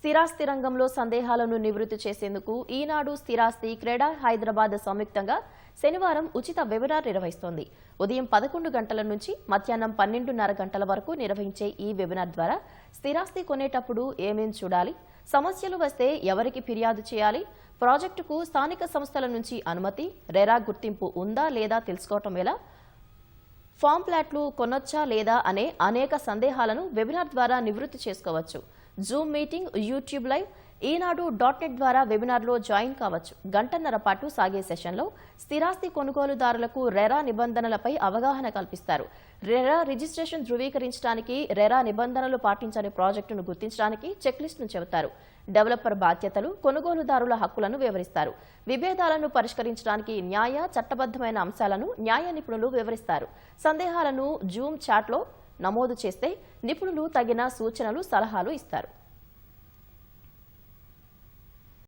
స్థిరాస్తి రంగంలో సందేహాలను నివృత్తి చేసేందుకు ఈనాడు స్థిరాస్తి క్రెడా హైదరాబాద్ సంయుక్తంగా శనివారం ఉచిత వెబినార్ నిర్వహిస్తోంది. ఉదయం 11 గంటల నుంచి మధ్యాహ్నం 12:30 గంటల వరకు నిర్వహించే ఈ వెబినార్ ద్వారా స్థిరాస్తి కొనేటప్పుడు ఏమేం చూడాలి, సమస్యలు వస్తే ఎవరికి ఫిర్యాదు చేయాలి, ప్రాజెక్టుకు స్థానిక సంస్థల నుంచి అనుమతి, రెరా గుర్తింపు ఉందా లేదా తెలుసుకోవటం ఎలా, ఫామ్ ప్లాట్లు కొనొచ్చా లేదా అనే అనేక సందేహాలను వెబినార్ ద్వారా నివృత్తి చేసుకోవచ్చు. జూమ్ మీటింగ్, యూట్యూబ్ లైవ్, ఈనాడు.net ద్వారా వెబినార్లో జాయిన్ కావచ్చు. గంటన్నర పాటు సాగే సెషన్లో స్థిరాస్తి కొనుగోలుదారులకు రెరా నిబంధనలపై అవగాహన కల్పిస్తారు. రెరా రిజిస్ట్రేషన్ ధృవీకరించడానికి, రెరా నిబంధనలు పాటించని ప్రాజెక్టును గుర్తించడానికి చెక్ లిస్టును చెబుతారు. డెవలపర్ బాధ్యతలు, కొనుగోలుదారుల హక్కులను వివరిస్తారు. విభేదాలను పరిష్కరించడానికి న్యాయ, చట్టబద్దమైన అంశాలను న్యాయ నిపుణులు వివరిస్తారు. సందేహాలను జూమ్ చాట్లో నమోదు చేస్తే నిపుణులు తగిన సూచనలు, సలహాలు ఇస్తారు.